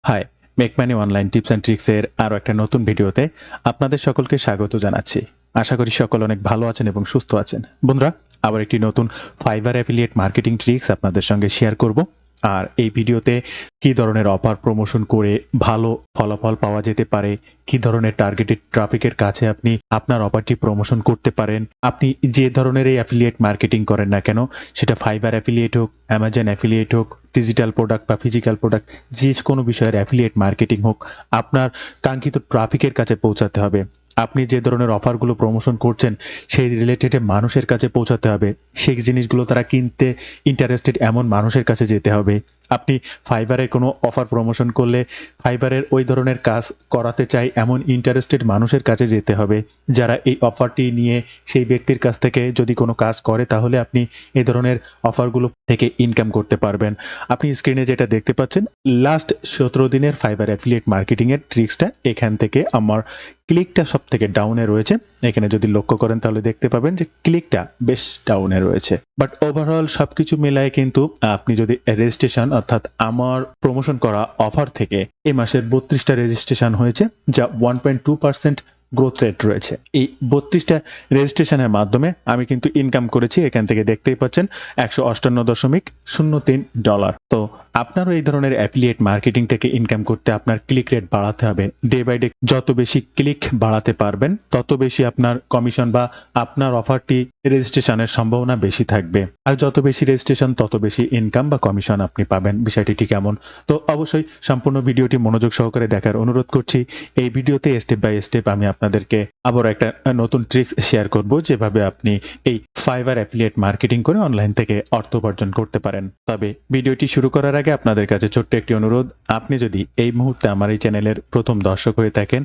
High, make money online tips and ট্রিক্সের আরও একটা নতুন ভিডিওতে আপনাদের সকলকে স্বাগত জানাচ্ছি। আশা করি সকল অনেক ভালো আছেন এবং সুস্থ আছেন। বন্ধুরা, আবার একটি নতুন ফাইবার অ্যাফিলিয়েট মার্কেটিং ট্রিক্স আপনাদের সঙ্গে শেয়ার করব। আর এই ভিডিওতে কি ধরনের অফার প্রমোশন করে ভালো ফলাফল পাওয়া যেতে পারে, কি ধরনের টার্গেটেড ট্রাফিকের কাছে আপনি আপনার অফারটি প্রমোশন করতে পারেন। আপনি যে ধরনের এই অ্যাফিলিয়েট মার্কেটিং করেন না কেন, সেটা ফাইবার অ্যাফিলিয়েট হোক, অ্যামাজন অ্যাফিলিয়েট হোক, ডিজিটাল প্রোডাক্ট বা ফিজিক্যাল প্রোডাক্ট, যে কোনো বিষয়ের অ্যাফিলিয়েট মার্কেটিং হোক, আপনার কাঙ্ক্ষিত ট্রাফিকের কাছে পৌঁছাতে হবে। আপনি যে ধরনের অফারগুলো প্রমোশন করছেন সেই রিলেটেডে মানুষের কাছে পৌঁছাতে হবে। সেই জিনিসগুলো তারা কিনতে ইন্টারেস্টেড এমন মানুষের কাছে যেতে হবে। আপনি ফাইবারের কোনো অফার প্রমোশন করলে ফাইবারের ওই ধরনের কাজ করাতে চাই এমন ইন্টারেস্টেড মানুষের কাছে যেতে হবে, যারা এই অফারটি নিয়ে সেই ব্যক্তির কাছ থেকে যদি কোনো কাজ করে তাহলে আপনি এই ধরনের অফারগুলো থেকে ইনকাম করতে পারবেন। আপনি স্ক্রিনে যেটা দেখতে পাচ্ছেন, লাস্ট 17 দিনের ফাইবার অ্যাফিলিয়েট মার্কেটিংয়ের ট্রিক্সটা, এখান থেকে আমার ক্লিকটা সব থেকে ডাউনে রয়েছে। এখানে যদি লক্ষ্য করেন তাহলে দেখতে পাবেন যে ক্লিকটা বেশ ডাউনে রয়েছে। বাট ওভারঅল সবকিছু মেলায় কিন্তু আপনি যদি রেজিস্ট্রেশন অর্থাৎ আমার প্রমোশন করা অফার থেকে এই মাসের 32টা রেজিস্ট্রেশন হয়েছে, যা 1.2% গ্রোথ রেট রয়েছে। এই 32টা রেজিস্ট্রেশনের মাধ্যমে আমি কিন্তু ইনকাম করেছি, এখান থেকে দেখতেই পাচ্ছেন, $158.03। তো আপনারও এই ধরনের অ্যাফিলিয়েট মার্কেটিং থেকে ইনকাম করতে আপনার ক্লিক রেট বাড়াতে হবে। ডে বাই ডে যত বেশি ক্লিক বাড়াতে পারবেন তত বেশি আপনার কমিশন বা আপনার অফারটি রেজিস্ট্রেশনের সম্ভাবনা বেশি থাকবে। আর যত বেশি রেজিস্ট্রেশন তত বেশি ইনকাম বা কমিশন আপনি পাবেন। বিষয়টি ঠিক এমন। তো অবশ্যই সম্পূর্ণ ভিডিওটি মনোযোগ সহকারে দেখার অনুরোধ করছি। এই ভিডিওতে স্টেপ বাই স্টেপ আমি আপনাদেরকে আবার একটা নতুন ট্রিক্স শেয়ার করব, যেভাবে আপনি এই ফাইবার অ্যাফিলিয়েট মার্কেটিং করে অনলাইন থেকে অর্থ উপার্জন করতে পারেন। তবে ভিডিওটি শুরু করার আগে আপনাদের কাছে ছোট্ট একটি অনুরোধ, আপনি যদি এই মুহূর্তে আমার এই চ্যানেলের প্রথম দর্শক হয়ে থাকেন,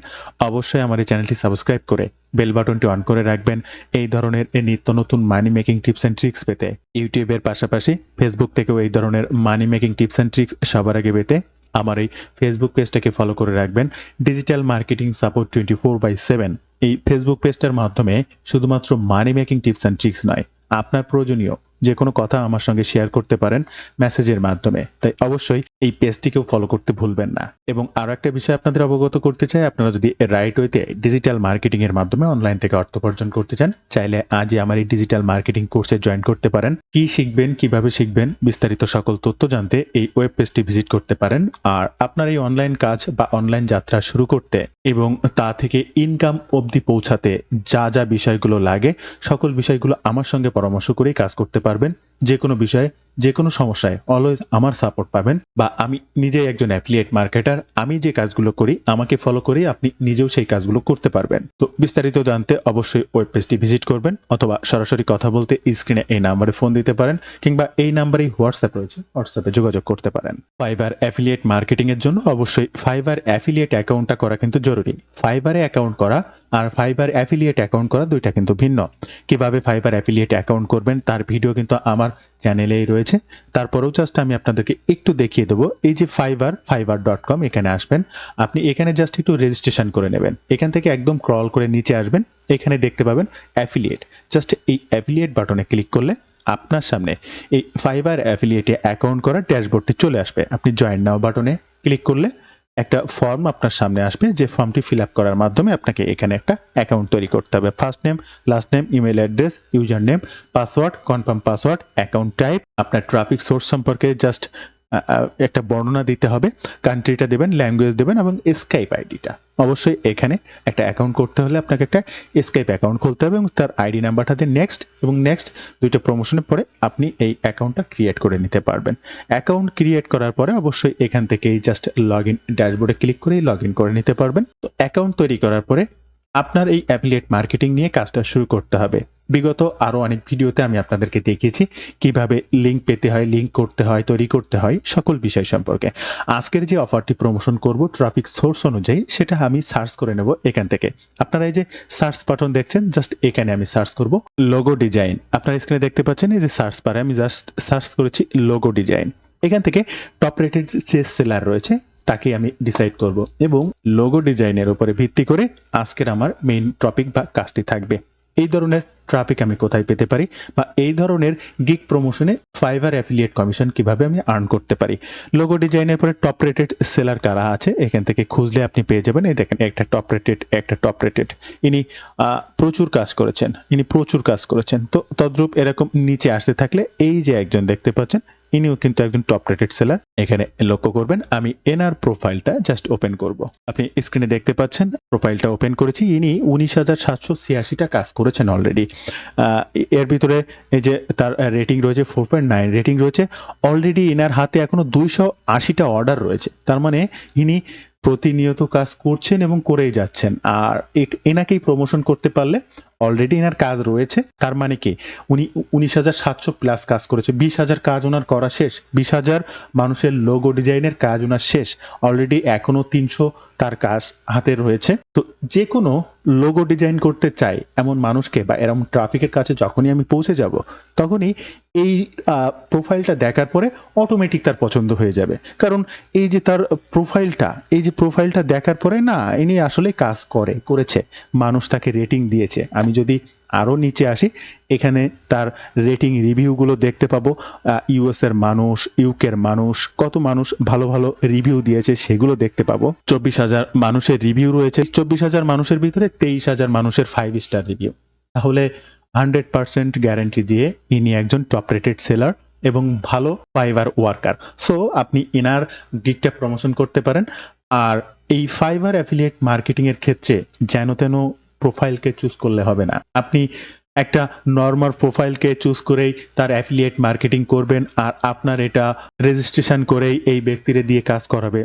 অবশ্যই আমার এই চ্যানেলটি সাবস্ক্রাইব করে বেল বাটনটি অন করে রাখবেন এই ধরনের নিত্য নতুন মানি মেকিং টিপস অ্যান্ড ট্রিক্স পেতে। ইউটিউবের পাশাপাশি ফেসবুক থেকেও এই ধরনের মানি মেকিং টিপস অ্যান্ড ট্রিক্স সবার আগে পেতে আমার এই ফেসবুক পেজটাকে ফলো করে রাখবেন, ডিজিটাল মার্কেটিং সাপোর্ট 24/7। এই ফেসবুক পেজটার মাধ্যমে শুধুমাত্র মানি মেকিং টিপস অ্যান্ড ট্রিক্স নয়, আপনার প্রয়োজনীয় যে কোনো কথা আমার সঙ্গে শেয়ার করতে পারেন মেসেজের মাধ্যমে। তাই অবশ্যই এই পেজটিকেও ফলো করতে ভুলবেন না। এবং আরও একটা বিষয় আপনাদের অবগত করতে চাই, আপনারা যদি রাইট ওয়েতে ডিজিটাল মার্কেটিং এর মাধ্যমে অনলাইন থেকে অর্থ উপার্জন করতে চান, চাইলে আজই আমার এই ডিজিটাল মার্কেটিং কোর্সে জয়েন করতে পারেন। কি শিখবেন, কিভাবে শিখবেন, বিস্তারিত সকল তথ্য জানতে এই ওয়েব পেজটি ভিজিট করতে পারেন। আর আপনার এই অনলাইন কাজ বা অনলাইন যাত্রা শুরু করতে এবং তা থেকে ইনকাম অবধি পৌঁছাতে যা যা বিষয়গুলো লাগে, সকল বিষয়গুলো আমার সঙ্গে পরামর্শ করেই কাজ করতে পারবেন। যে কোনো বিষয়ে, যে কোনো সমস্যায় অলওয়েজ আমার সাপোর্ট পাবেন। বা আমি নিজেই একজন অ্যাফিলিয়েট মার্কেটার, আমি যে কাজগুলো করি আমাকে ফলো করেই আপনি নিজেও সেই কাজগুলো করতে পারবেন। তো বিস্তারিত জানতে অবশ্যই ওয়েব পেজটি ভিজিট করবেন, অথবা সরাসরি কথা বলতে স্ক্রিনে এই নাম্বারে ফোন দিতে পারেন, কিংবা এই নাম্বারেই হোয়াটসঅ্যাপ রয়েছে, হোয়াটসঅ্যাপে যোগাযোগ করতে পারেন। ফাইবার অ্যাফিলিয়েট মার্কেটিং এর জন্য অবশ্যই ফাইবার অ্যাফিলিয়েট অ্যাকাউন্টটা করা কিন্তু জরুরি। ফাইবারে অ্যাকাউন্ট করা আর ফাইবার অ্যাফিলিয়েট অ্যাকাউন্ট করা দুইটা কিন্তু ভিন্ন। কিভাবে ফাইবার অ্যাফিলিয়েট অ্যাকাউন্ট করবেন তার ভিডিও কিন্তু আমার চ্যানেলেই রয়েছে। তারপরেও জাস্ট আমি আপনাদেরকে একটু দেখিয়ে দেবো। এই যে fiverr.com, এখানে আসবেন, আপনি এখানে জাস্ট একটু রেজিস্ট্রেশন করে নেবেন। এখান থেকে একদম ক্রল করে নিচে আসবেন, এখানে দেখতে পাবেন অ্যাফিলিয়েট। জাস্ট এই অ্যাফিলিয়েট বাটনে ক্লিক করলে আপনার সামনে এই ফাইবার অ্যাফিলিয়েটে অ্যাকাউন্ট করার ড্যাশবোর্ডটি চলে আসবে। আপনি জয়েন নাও বাটনে ক্লিক করলে একটা ফর্ম আপনার সামনে আসবে, যে ফর্মটি ফিল আপ করার মাধ্যমে আপনাকে এখানে একটা অ্যাকাউন্ট তৈরি করতে হবে। First name, last name, email address, user name, password, confirm password, account type, আপনার ট্রাফিক সোর্স সম্পর্কে জাস্ট একটা বর্ণনা দিতে হবে, কান্ট্রিটা দেবেন, ল্যাঙ্গুয়েজ দেবেন, এবং স্কাইপ আইডিটা। অবশ্যই এখানে একটা অ্যাকাউন্ট করতে হলে আপনাকে একটা স্কাইপ অ্যাকাউন্ট খুলতে হবে এবং তার আইডি নাম্বারটা দিয়ে নেক্সট এবং নেক্সট দুইটা প্রমোশনের পরে আপনি এই অ্যাকাউন্টটা ক্রিয়েট করে নিতে পারবেন। অ্যাকাউন্ট ক্রিয়েট করার পরে অবশ্যই এখান থেকেই জাস্ট লগ ইন ড্যাশবোর্ডে ক্লিক করেই লগ ইন করে নিতে পারবেন। তো অ্যাকাউন্ট তৈরি করার পরে আপনার এই অ্যাফিলিয়েট মার্কেটিং নিয়ে কাজটা শুরু করতে হবে। বিগত আরও অনেক ভিডিওতে আমি আপনাদেরকে দেখিয়েছি কিভাবে লিঙ্ক পেতে হয়, লিঙ্ক করতে হয়, তৈরি করতে হয়, সকল বিষয় সম্পর্কে। আজকের যে অফারটি প্রমোশন করব ট্রাফিক সোর্স অনুযায়ী, সেটা আমি সার্চ করে নেব এখান থেকে। আপনারা এই যে সার্চ বাটন দেখছেন, জাস্ট এখানে আমি সার্চ করব লোগো ডিজাইন। আপনারা স্ক্রিনে দেখতে পাচ্ছেন এই যে সার্চ বারে আমি জাস্ট সার্চ করেছি লোগো ডিজাইন। এখান থেকে টপ রেটেড যে সেলার রয়েছে তাকে আমি ডিসাইড করব, এবং লোগো ডিজাইনের উপরে ভিত্তি করে আজকের আমার মেইন টপিক বা কাজটি থাকবে। এই ধরনের ট্রাফিক আমি কোথায় পেতে পারি, বা এই ধরনের গিগ প্রমোশনে ফাইবার অ্যাফিলিয়েট কমিশন কিভাবে আমি আর্ন করতে পারি। লোগো ডিজাইনের পরে টপ রেটেড সেলার কারা আছে এখান থেকে খুঁজলে আপনি পেয়ে যাবেন। এই দেখেন একটা টপ রেটেড, ইনি প্রচুর কাজ করেছেন, তো তদ্রূপ এরকম নিচে আসতে থাকলে এই যে একজন দেখতে পাচ্ছেন, ইনিও কিন্তু একজন টপ রেটেড সেলার। এখানে লক্ষ্য করবেন আমি এনার প্রোফাইলটা জাস্ট ওপেন করব। আপনি স্ক্রিনে দেখতে পাচ্ছেন প্রোফাইলটা ওপেন করেছি। ইনি 19,786টা কাজ করেছেন অলরেডি। এর ভিতরে এই যে তার রেটিং রয়েছে 4.9 রেটিং রয়েছে। অলরেডি এনার হাতে এখনো 280টা অর্ডার রয়েছে। তার মানে ইনি প্রতিনিয়ত কাজ করছেন এবং করেই যাচ্ছেন। আর এনাকেই প্রমোশন করতে পারলে অলরেডি এনার কাজ রয়েছে। তার মানে কি উনি 19,700 প্লাস কাজ করেছে। 20,000 কাজ ওনার করা শেষ। 20,000 মানুষের লোগো ডিজাইনের কাজ ওনার শেষ। অলরেডি এখনো 300 তার কাজ হাতে রয়েছে। তো যে কোনো লোগো ডিজাইন করতে চাই এমন মানুষকে বা এরকম ট্রাফিকের কাছে যখনই আমি পৌঁছে যাব, তখনই এই প্রোফাইলটা দেখার পরে অটোমেটিক তার পছন্দ হয়ে যাবে। কারণ এই যে তার প্রোফাইলটা দেখার পরে না, ইনি আসলে কাজ করেছে, মানুষ তাকে রেটিং দিয়েছে। আমি যদি আরও নিচে আসি, এখানে তার রেটিং রিভিউগুলো দেখতে পাবো। ইউএস এর মানুষ, ইউকের মানুষ, কত মানুষ ভালো ভালো রিভিউ দিয়েছে সেগুলো দেখতে পাবো। 24,000 মানুষের রিভিউ রয়েছে। 24,000 মানুষের ভিতরে 23,000 মানুষের 5 স্টার রিভিউ। তাহলে 100% গ্যারান্টি দিয়ে ইনি একজন টপ রেটেড সেলার এবং ভালো ফাইবার ওয়ার্কার। সো আপনি ইনার গিগটা প্রমোশন করতে পারেন। আর এই ফাইবার অ্যাফিলিয়েট মার্কেটিং এর ক্ষেত্রে যেন তেন প্রোফাইলকে চুজ করলে হবে না। আপনি একটা নর্মাল প্রোফাইলকে চুজ করেই তার অ্যাফিলিয়েট মার্কেটিং করবেন আর আপনার এটা রেজিস্ট্রেশন করেই এই ব্যক্তিরে দিয়ে কাজ করাবে,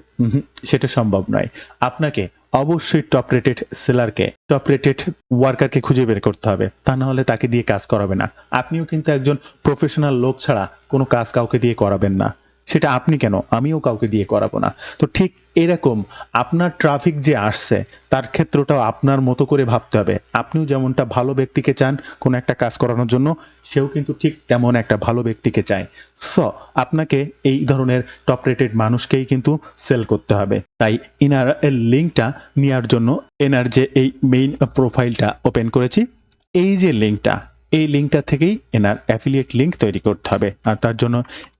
সেটা সম্ভব নয়। আপনাকে অবশ্যই টপ রেটেড সেলারকে, টপ রেটেড ওয়ার্কারকে খুঁজে বের করতে হবে, তা না হলে তাকে দিয়ে কাজ করাবে না। আপনিও কিন্তু একজন প্রফেশনাল লোক ছাড়া কোনো কাজ কাউকে দিয়ে করাবেন না। সেটা আপনি কেন, আমিও কাউকে দিয়ে করাবো না। তো ঠিক এরকম আপনার ট্রাফিক যে আসছে তার ক্ষেত্রটাও আপনার মতো করে ভাবতে হবে। আপনিও যেমনটা ভালো ব্যক্তিকে চান কোনো একটা কাজ করানোর জন্য, সেও কিন্তু ঠিক তেমন একটা ভালো ব্যক্তিকে চায়। সো আপনাকে এই ধরনের টপ রেটেড মানুষকেই কিন্তু সেল করতে হবে। তাই ইনার লিঙ্কটা নেওয়ার জন্য এনার যে এই মেইন প্রোফাইলটা ওপেন করেছি, এই যে লিঙ্কটা, এই লিঙ্কটা থেকেই এনার অ্যাফিলিয়েট লিঙ্ক তৈরি করতে হবে। আর তার জন্য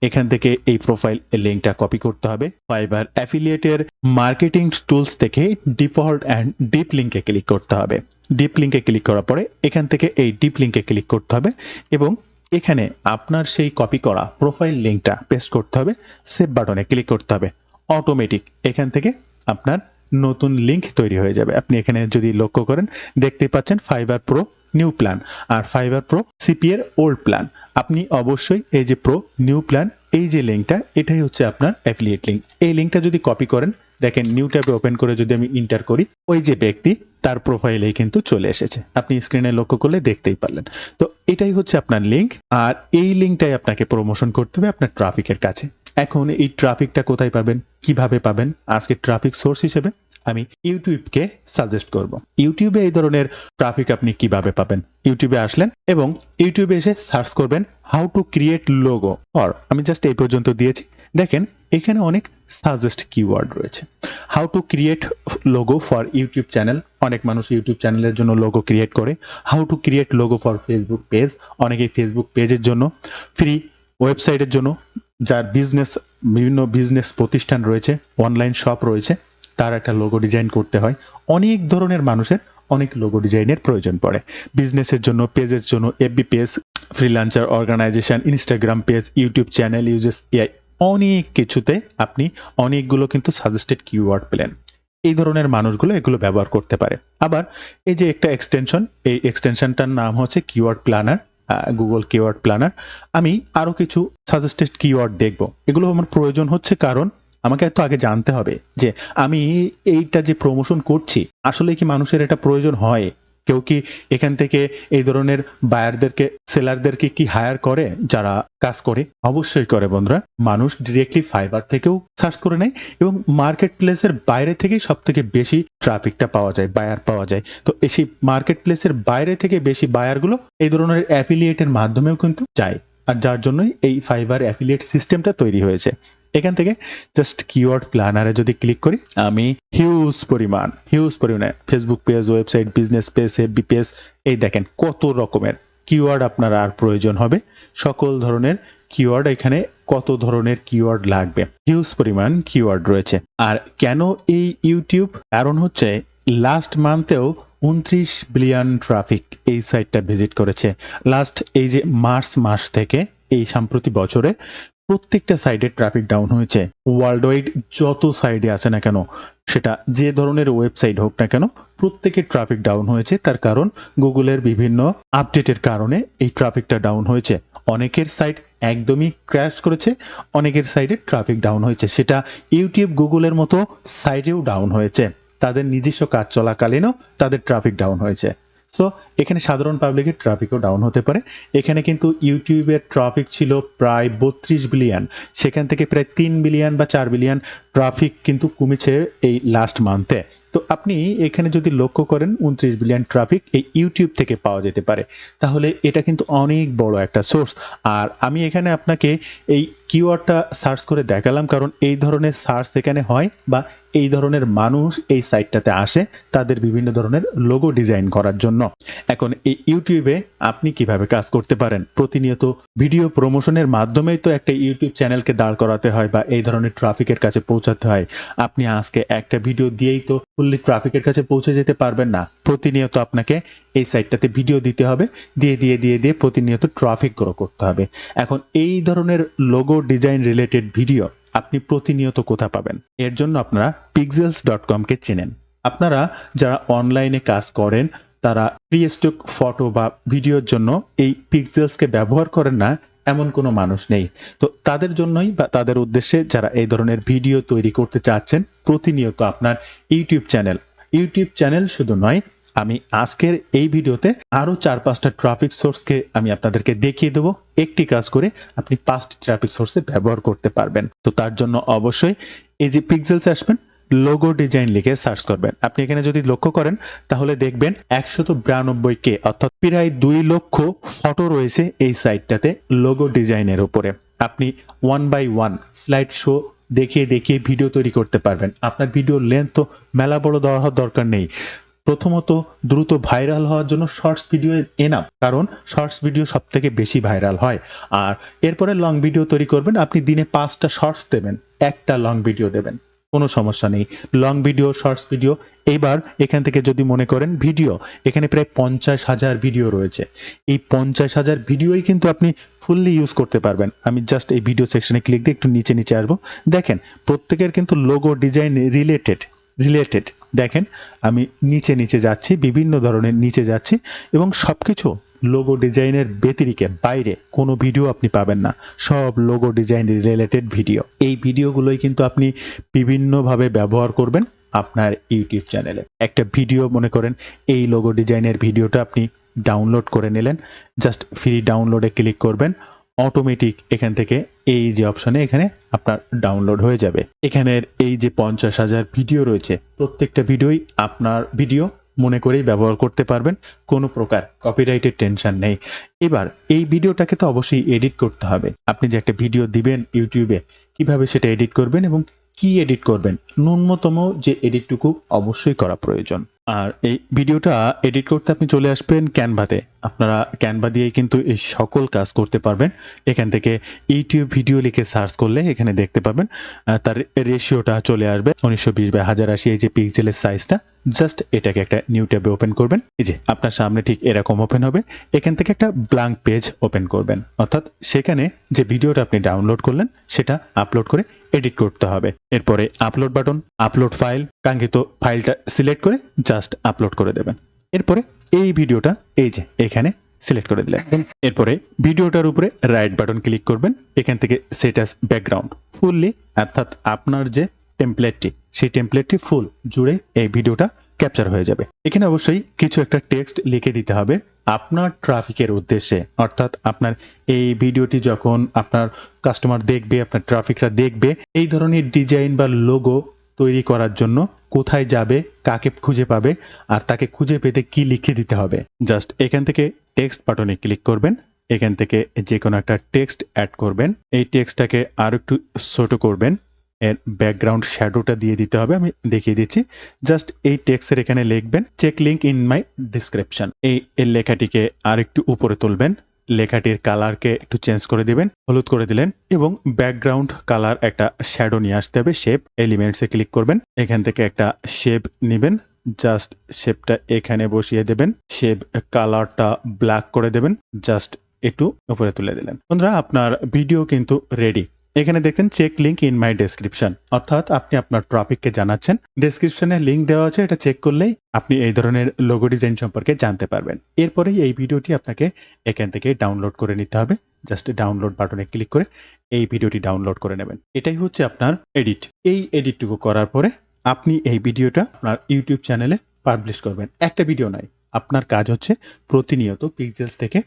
এখান থেকে এই প্রোফাইল লিঙ্কটা কপি করতে হবে। ফাইবার অ্যাফিলিয়েটের মার্কেটিং টুলস থেকে ডিফল্ট অ্যান্ড ডিপ লিঙ্কে ক্লিক করতে হবে। ডিপ লিঙ্কে ক্লিক করার পরে এখান থেকে এই ডিপ লিঙ্কে ক্লিক করতে হবে এবং এখানে আপনার সেই কপি করা প্রোফাইল লিঙ্কটা পেস্ট করতে হবে। সেভ বাটনে ক্লিক করতে হবে। অটোমেটিক এখান থেকে আপনার নতুন লিঙ্ক তৈরি হয়ে যাবে। আপনি এখানে যদি লক্ষ্য করেন দেখতেই পাচ্ছেন ফাইবার প্রো নিউ প্ল্যান আর ফাইবার প্রো সিপি এর ওল্ড প্ল্যান। আপনি অবশ্যই এই যে প্রো নিউ প্ল্যান, এই যে লিঙ্কটা, এটাই হচ্ছে আপনার অ্যাফিলিয়েট লিঙ্ক। এই লিঙ্কটা যদি কপি করেন, দেখেন নিউ ট্যাবে ওপেন করে যদি আমি ইন্টার করি, ওই যে ব্যক্তি তার প্রোফাইলেই কিন্তু চলে এসেছে। আপনি স্ক্রিনে লক্ষ্য করলে দেখতেই পারলেন। তো এটাই হচ্ছে আপনার লিঙ্ক, আর এই লিঙ্কটাই আপনাকে প্রমোশন করতে হবে আপনার ট্রাফিকের কাছে। এখন এই ট্রাফিকটা কোথায় পাবেন, কিভাবে পাবেন, আজকে ট্রাফিক সোর্স হিসেবে আমি ইউটিউবকে সাজেস্ট করব। ইউটিউবে এই ধরনের ট্রাফিক আপনি কিভাবে পাবেন, ইউটিউবে আসলেন এবং ইউটিউবে এসে সার্চ করবেন how to create logo, or আমি জাস্ট এই পর্যন্ত দিয়েছি। দেখেন এখানে অনেক সাজেস্ট কিওয়ার্ড রয়েছে। How to create logo for YouTube channel, অনেক মানুষ ইউটিউব চ্যানেলের জন্য লোগো ক্রিয়েট করে। How to create logo for Facebook page, অনেকেই ফেসবুক পেজের জন্য। ফ্রি ওয়েবসাইটের জন্য, যার বিভিন্ন বিজনেস প্রতিষ্ঠান রয়েছে, অনলাইন শপ রয়েছে, তার একটা লোগো ডিজাইন করতে হয়। অনেক ধরনের মানুষের অনেক লোগো ডিজাইনের প্রয়োজন পড়ে। বিজনেসের জন্য, পেজের জন্য, FB page, freelancer organisation, Instagram page, YouTube channel, uses AI, অনেক কিছুতে আপনি অনেকগুলো কিন্তু সাজেস্টেড কিওয়ার্ড পেলেন। এই ধরনের মানুষগুলো এগুলো ব্যবহার করতে পারে। আবার এই যে একটা এক্সটেনশন, এই এক্সটেনশনটার নাম হচ্ছে keyword planner, Google keyword planner. আমি আরো কিছু সাজেস্টেড কিওয়ার্ড দেখব। এগুলো আমার প্রয়োজন হচ্ছে কারণ আমাকে তো আগে জানতে হবে যে আমি এইটা যে প্রমোশন করছি আসলে কি মানুষের এটা প্রয়োজন হয়। কেউ কি এখান থেকে এই ধরনের বায়ারদেরকে, সেলারদেরকে কি হায়ার করে যারা কাজ করে? অবশ্যই করে বন্ধুরা। মানুষ ডিরেক্টলি ফাইবার থেকেও সার্চ করে নেয় এবং মার্কেট প্লেসের বাইরে থেকেই সব থেকে বেশি ট্রাফিকটা পাওয়া যায়, বায়ার পাওয়া যায়। তো এই মার্কেট প্লেসের বাইরে থেকে বেশি বায়ারগুলো এই ধরনের অ্যাফিলিয়েটের মাধ্যমেও কিন্তু যায়, আর যার জন্যই এই ফাইবার অ্যাফিলিয়েট সিস্টেমটা তৈরি হয়েছে। এখান থেকে জাস্ট কিওয়ার্ড প্ল্যানারে যদি ক্লিক করি, আমি হিউজ পরিমাণে Facebook page, website, business page, FB page, এই দেখেন কত রকমের কিওয়ার্ড আপনার আর প্রয়োজন হবে। সকল ধরনের কিওয়ার্ড, এখানে কত ধরনের কিওয়ার্ড লাগবে, হিউজ পরিমাণ কিওয়ার্ড রয়েছে। আর কেন এই ইউটিউব, কারণ হচ্ছে লাস্ট মান্থেও 29 বিলিয়ন ট্রাফিক এই সাইটটা ভিজিট করেছে। লাস্ট এই যে মার্চ মাস থেকে এই সাম্প্রতিক বছরে প্রত্যেকটা সাইডে ট্রাফিক ডাউন হয়েছে। ওয়ার্ল্ড ওয়াইড যত সাইডে আছে না কেন, সেটা যে ধরনের ওয়েবসাইট হোক না কেন, প্রত্যেকের ট্রাফিক ডাউন হয়েছে। তার কারণ গুগলের বিভিন্ন আপডেটের কারণে এই ট্রাফিকটা ডাউন হয়েছে। অনেকের সাইট একদমই ক্র্যাশ করেছে, অনেকের সাইডে ট্রাফিক ডাউন হয়েছে। সেটা ইউটিউব, গুগলের মতো সাইডেও ডাউন হয়েছে। তাদের নিজস্ব কাজ চলাকালীনও তাদের ট্রাফিক ডাউন হয়েছে। সো এখানে সাধারণ পাবলিকের ট্রাফিকও ডাউন হতে পারে। এখানে কিন্তু ইউটিউবের ট্রাফিক ছিল প্রায় 32 বিলিয়ন, সেখান থেকে প্রায় 3 বিলিয়ন বা 4 বিলিয়ন ট্রাফিক কিন্তু কমেছে এই লাস্ট মান্থে। তো আপনি এখানে যদি লক্ষ্য করেন 29 বিলিয়ন ট্রাফিক এই ইউটিউব থেকে পাওয়া যেতে পারে, তাহলে এটা কিন্তু অনেক বড় একটা সোর্স। আর আমি এখানে আপনাকে এই কিওয়ার্ডটা সার্চ করে দেখালাম, কারণ এই ধরনের সার্চ এখানে হয় বা এই ধরনের মানুষ এই সাইটটাতে আসে তাদের বিভিন্ন ধরনের লোগো ডিজাইন করার জন্য। এখন এই ইউটিউবে আপনি কিভাবে কাজ করতে পারেন? প্রতিনিয়ত ভিডিও প্রমোশনের মাধ্যমেই তো একটা ইউটিউব চ্যানেলকে দাঁড় করাতে হয় বা এই ধরনের ট্রাফিকের কাছে পৌঁছাতে হয়। আপনি আজকে একটা ভিডিও দিয়েই তো ফুললি ট্রাফিকের কাছে পৌঁছে যেতে পারবেন না। প্রতিনিয়ত আপনাকে এই সাইটটাতে ভিডিও দিতে হবে, দিয়ে প্রতিনিয়ত ট্রাফিক গ্রো করতে হবে। এখন এই ধরনের লোগো ডিজাইন রিলেটেড ভিডিও আপনি প্রতিনিয়ত কোথা পাবেন? এর জন্য আপনারা pixels.com-কে চেনেন। আপনারা যারা অনলাইনে কাজ করেন, তারা ফ্রি স্টক ফটো বা ভিডিওর জন্য এই পিক্সেলসকে ব্যবহার করেন না এমন কোনো মানুষ নেই। তো তাদের জন্যই বা তাদের উদ্দেশ্যে যারা এই ধরনের ভিডিও তৈরি করতে চাচ্ছেন, প্রতিনিয়ত আপনার ইউটিউব চ্যানেল শুধু নয়, আমি আজকের এই ভিডিওতে আরো 4-5টা ট্রাফিক সোর্সকে আমি আপনাদেরকে দেখিয়ে দেবো। একটি কাজ করে আপনি 5টি ট্রাফিক সোর্সে ব্যবহার করতে পারবেন। তো তার জন্য অবশ্যই এই যে পিক্সেলসে আসবেন, লোগো ডিজাইন লিখে সার্চ করবেন। আপনি এখানে যদি লক্ষ্য করেন তাহলে দেখবেন 192K অর্থাৎ প্রায় 2 লক্ষ ফটো রয়েছে এই সাইটটাতে লোগো ডিজাইনের উপরে। আপনি 1 বাই 1 স্লাইড শো দেখিয়ে ভিডিও তৈরি করতে পারবেন। আপনার ভিডিও লেন্থ তো মেলা বড় দেওয়ার দরকার নেই। প্রথমত দ্রুত ভাইরাল হওয়ার জন্য শর্টস ভিডিও এনাফ, কারণ শর্টস ভিডিও সব থেকে বেশি ভাইরাল হয়। আর এরপরে লং ভিডিও তৈরি করবেন। আপনি দিনে 5টা শর্টস দেবেন, একটা লং ভিডিও দেবেন, কোনো সমস্যা নেই। Long video, shorts video. এইবার এখান থেকে যদি মনে করেন ভিডিও, এখানে প্রায় 50,000 ভিডিও রয়েছে। এই 50,000 ভিডিওই কিন্তু আপনি ফুললি ইউজ করতে পারবেন। আমি জাস্ট এই ভিডিও সেকশনে ক্লিক দিয়ে একটু নিচে আসবো। দেখেন প্রত্যেকের কিন্তু লোগো ডিজাইন রিলেটেড। দেখেন আমি নিচে যাচ্ছি, বিভিন্ন ধরনের নিচে যাচ্ছি, এবং সবকিছু লোগো ডিজাইনের ব্যতিরিকে বাইরে কোনো ভিডিও আপনি পাবেন না। সব লোগো ডিজাইন রিলেটেড ভিডিও। এই ভিডিওগুলোই কিন্তু আপনি বিভিন্নভাবে ব্যবহার করবেন আপনার ইউটিউব চ্যানেলে। একটা ভিডিও মনে করেন এই লোগো ডিজাইনের ভিডিওটা আপনি ডাউনলোড করে নিলেন, জাস্ট ফ্রি ডাউনলোডে ক্লিক করবেন, অটোমেটিক এখান থেকে এই যে অপশনে এখানে আপনার ডাউনলোড হয়ে যাবে। এখানের এই যে 50,000 ভিডিও রয়েছে, প্রত্যেকটা ভিডিওই আপনার ভিডিও মনে করেই ব্যবহার করতে পারবেন, কোনো প্রকার কপিরাইটের টেনশন নেই। এবার এই ভিডিওটাকে তো অবশ্যই এডিট করতে হবে। আপনি যে একটা ভিডিও দিবেন ইউটিউবে, কিভাবে সেটা এডিট করবেন এবং কি এডিট করবেন, ন্যূনতম যে এডিটটুকু অবশ্যই করা প্রয়োজন। আর এই ভিডিওটা এডিট করতে আপনি চলে আসবেন ক্যানভাতে। আপনারা ক্যানভা দিয়েই কিন্তু এই সকল কাজ করতে পারবেন। এখান থেকে ইউটিউব ভিডিও লিখে সার্চ করলে এখানে দেখতে পাবেন তার রেশিওটা চলে আসবে 1920/1080। এই যে পিক্সেলের সাইজটা, জাস্ট এটাকে একটা নিউ ট্যাবে ওপেন করবেন। এই যে আপনার সামনে ঠিক এরকম ওপেন হবে। এখান থেকে একটা ব্ল্যাঙ্ক পেজ ওপেন করবেন, অর্থাৎ সেখানে যে ভিডিওটা আপনি ডাউনলোড করলেন সেটা আপলোড করে এডিট করতে হবে। এরপরে আপলোড বাটন, আপলোড ফাইল, কাঙ্ক্ষিত ফাইলটা সিলেক্ট করে জাস্ট আপলোড করে দেবেন। এরপরে এই ভিডিওটা এই যে এখানে সিলেক্ট করে দিলেন। এরপরে ভিডিওটার উপরে রাইট বাটন ক্লিক করবেন। এখান থেকে সেট অ্যাজ ব্যাকগ্রাউন্ড ফুললি, অর্থাৎ আপনার যে টেমপ্লেটটি, সেই টেমপ্লেটটি ফুল জুড়ে এই ভিডিওটা ক্যাপচার হয়ে যাবে। এখানে অবশ্যই কিছু একটা টেক্সট লিখে দিতে হবে আপনার ট্রাফিকের উদ্দেশ্যে, অর্থাৎ আপনার এই ভিডিওটি যখন আপনার কাস্টমার দেখবে, আপনার ট্রাফিকরা দেখবে, এই ধরনের ডিজাইন বা লোগো তৈরি করার জন্য কোথায় যাবে, কাকে খুঁজে পাবে, আর তাকে খুঁজে পেতে কি লিখে দিতে হবে। জাস্ট এখান থেকে টেক্সট বাটনে ক্লিক করবেন, এখান থেকে যে কোনো একটা টেক্সট অ্যাড করবেন। এই টেক্সটটাকে আরো একটু ছোট করবেন। এর ব্যাকগ্রাউন্ড শ্যাডোটা দিয়ে দিতে হবে। আমি দেখিয়ে দিচ্ছি। জাস্ট এই টেক্সটের এখানে লিখবেন check link in my description. এই লেখাটিকে আরেকটু উপরে তুলবেন। লেখাটির কালারকে একটু চেঞ্জ করে দিবেন, হলুদ করে দিলেন এবং ব্যাকগ্রাউন্ড কালার একটা শ্যাডো নিয়ে আসতে হবে। শেপ এলিমেন্টসে ক্লিক করবেন। এখান থেকে একটা শেপ নেবেন, জাস্ট শেপটা এখানে বসিয়ে দেবেন। শেপ কালারটা ব্ল্যাক করে দেবেন, জাস্ট একটু উপরে তুলে দিলেন। বন্ধুরা, আপনার ভিডিও কিন্তু রেডি। এখানে দেখেন check link in my description, অর্থাৎ আপনি আপনার টপিককে জানাচ্ছেন ডেসক্রিপশনে লিংক দেওয়া আছে, এটা চেক করলেই আপনি এই ধরনের লোগো ডিজাইন সম্পর্কে জানতে পারবেন। এরপরেই এই ভিডিওটি আপনাকে এখান থেকে ডাউনলোড করে নিতে হবে। জাস্ট ডাউনলোড বাটনে ক্লিক করে এই ভিডিওটি ডাউনলোড করে নেবেন। এটাই হচ্ছে আপনার এডিট। এই এডিটটুকু করার পরে আপনি এই ভিডিওটা আপনার ইউটিউব চ্যানেলে পাবলিশ করবেন। একটা ভিডিও নয়, আপনার কাজ হচ্ছে প্রতিনিয়ত পিক্সেলস থেকে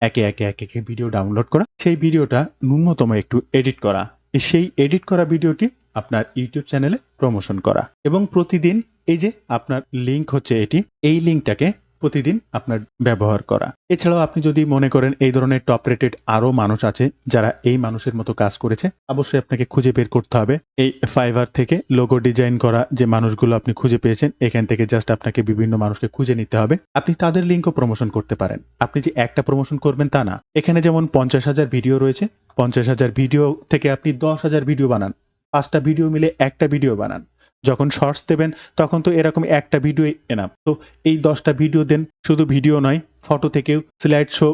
একে একে ভিডিও ডাউনলোড করা, সেই ভিডিওটা ন্যূনতম একটু এডিট করা, সেই এডিট করা ভিডিওটি আপনার ইউটিউব চ্যানেলে প্রমোশন করা এবং প্রতিদিন এই যে আপনার লিংক হচ্ছে এটি, এই লিংকটাকে প্রতিদিন আপনার ব্যবহার করা। এছাড়াও আপনি যদি মনে করেন এই ধরনের টপ রেটেড আরো মানুষ আছে যারা এই মানুষের মতো কাজ করেছে, অবশ্যই আপনাকে খুঁজে বের করতে হবে। এই ফাইবার থেকে লোগো ডিজাইন করা যে মানুষগুলো আপনি খুঁজে পেয়েছেন, এখান থেকে জাস্ট আপনাকে বিভিন্ন মানুষকে খুঁজে নিতে হবে। আপনি তাদের লিঙ্কও প্রমোশন করতে পারেন। আপনি যে একটা প্রমোশন করবেন তা না। এখানে যেমন 50,000 ভিডিও রয়েছে, 50,000 ভিডিও থেকে আপনি 10,000 ভিডিও বানান, 5টা ভিডিও মিলে একটা ভিডিও বানান। যখন শর্টস দেবেন তখন তো এরকম একটা ভিডিও এনাফ। তো এই 10টা ভিডিও দেন। শুধু ভিডিও নয়, ফটো থেকেও স্লাইড শো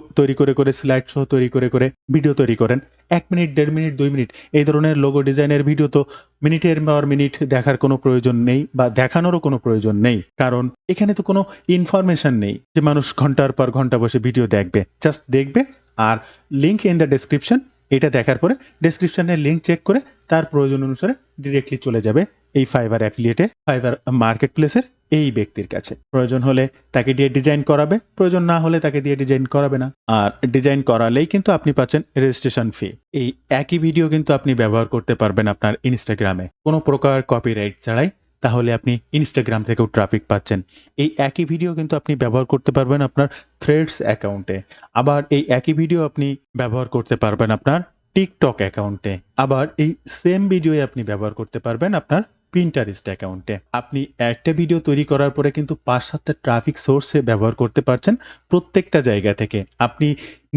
তৈরি করে ভিডিও তৈরি করেন। 1 মিনিট, 1.5 মিনিট, 2 মিনিট এই ধরনের লোগো ডিজাইনের ভিডিও তো মিনিটের পর মিনিট দেখার কোনো প্রয়োজন নেই বা দেখানোরও কোনো প্রয়োজন নেই, কারণ এখানে তো কোনো ইনফরমেশন নেই যে মানুষ ঘন্টার পর ঘন্টা বসে ভিডিও দেখবে। জাস্ট দেখবে আর লিংক ইন দ্য ডেসক্রিপশন, এটা দেখার পরে ডেসক্রিপশনের লিংক চেক করে তার প্রয়োজন অনুসারে ডিরেক্টলি চলে যাবে এই ফাইবার অ্যাফিলিয়েটে, ফাইবার মার্কেট প্লেসের এই ব্যক্তির কাছে। প্রয়োজন হলে তাকে দিয়ে ডিজাইন করাবে, প্রয়োজন না হলে তাকে দিয়ে ডিজাইন করাবে না। আর ডিজাইন করালেই কিন্তু আপনি পাচ্ছেন রেজিস্ট্রেশন ফি। এই একই ভিডিও কিন্তু আপনি ব্যবহার করতে পারবেন আপনার ইনস্টাগ্রামে কোনো প্রকার কপিরাইট ছাড়াই। তাহলে আপনি ইনস্টাগ্রাম থেকেও ট্রাফিক পাচ্ছেন। এই একই ভিডিও কিন্তু আপনি ব্যবহার করতে পারবেন আপনার থ্রেডস অ্যাকাউন্টে। আবার এই একই ভিডিও আপনি ব্যবহার করতে পারবেন আপনার টিকটক অ্যাকাউন্টে। আবার এই সেম ভিডিও আপনি ব্যবহার করতে পারবেন আপনার পিন্টারেস্ট অ্যাকাউন্টে। আপনি একটা ভিডিও তৈরি করার পরে কিন্তু 5-7টা ট্রাফিক সোর্সে ব্যবহার করতে পারছেন প্রত্যেকটা জায়গা থেকে। আপনি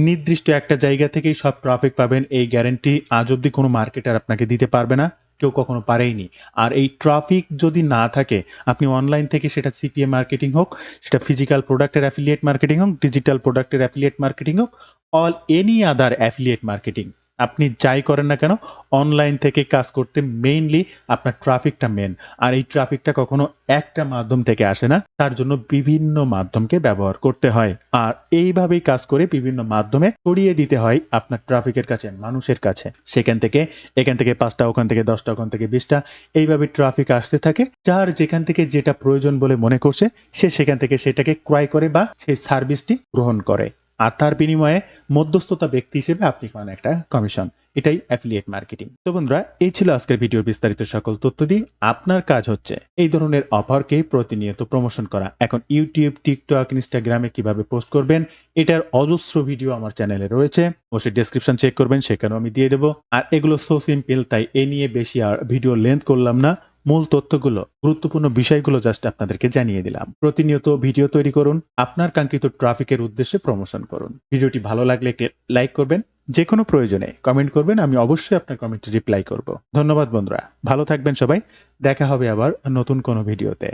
নির্দিষ্ট একটা জায়গা থেকেই সব ট্রাফিক পাবেন এই গ্যারান্টি আজ অব্দি কোনো মার্কেটার আপনাকে দিতে পারবে না, কেউ কখনো পারেইনি। আর এই ট্রাফিক যদি না থাকে, আপনি অনলাইন থেকে সেটা সিপিএ মার্কেটিং হোক, সেটা ফিজিক্যাল প্রোডাক্টের অ্যাফিলিয়েট মার্কেটিং হোক, ডিজিটাল প্রোডাক্টের অ্যাফিলিয়েট মার্কেটিং হোক, all any other affiliate marketing, আপনি যাই করেন না কেন অনলাইন থেকে কাজ করতে মেইনলি আপনার ট্রাফিকটা মেন। আর এই ট্রাফিকটা কখনো একটা মাধ্যম থেকে আসে না, তার জন্য বিভিন্ন মাধ্যমকে ব্যবহার করতে হয়। আর এইভাবেই কাজ করে বিভিন্ন মাধ্যমে ছড়িয়ে দিতে হয় আপনার ট্রাফিকের কাছে, মানুষের কাছে। সেখান থেকে এখান থেকে 5টা, ওখান থেকে 10টা, ওখান থেকে 20টা, এইভাবে ট্রাফিক আসতে থাকে। যার যেখান থেকে যেটা প্রয়োজন বলে মনে করছে সে সেখান থেকে সেটাকে ক্রয় করে বা সেই সার্ভিসটি গ্রহণ করে। আর তার বিনিময়ে মধ্যস্থতা ব্যক্তি হিসেবে আপনি পান একটা কমিশন। এটাই অ্যাফিলিয়েট মার্কেটিং। তো বন্ধুরা, এই ছিল আজকের ভিডিওর বিস্তারিত সকল তথ্য দিয়ে। আপনার কাজ হচ্ছে এই ধরনের অফারকে প্রতিনিয়ত প্রমোশন করা। এখন ইউটিউব, টিকটক, ইনস্টাগ্রামে কিভাবে পোস্ট করবেন এটার অজস্র ভিডিও আমার চ্যানেলে রয়েছে, অবশ্যই ডেসক্রিপশন চেক করবেন, সেখানেও আমি দিয়ে দেবো। আর এগুলো সো সিম্পল, তাই এ নিয়ে বেশি আর ভিডিও লেন্থ করলাম না। মূল তথ্যগুলো, গুরুত্বপূর্ণ বিষয়গুলো জাস্ট আপনাদেরকে জানিয়ে দিলাম। প্রতিনিয়ত ভিডিও তৈরি করুন, আপনার কাঙ্ক্ষিত ট্রাফিকের উদ্দেশ্যে প্রমোশন করুন। ভিডিওটি ভালো লাগলে একটি লাইক করবেন, যে কোনো প্রয়োজনে কমেন্ট করবেন, আমি অবশ্যই আপনার কমেন্টে রিপ্লাই করব। ধন্যবাদ বন্ধুরা, ভালো থাকবেন সবাই। দেখা হবে আবার নতুন কোনো ভিডিওতে।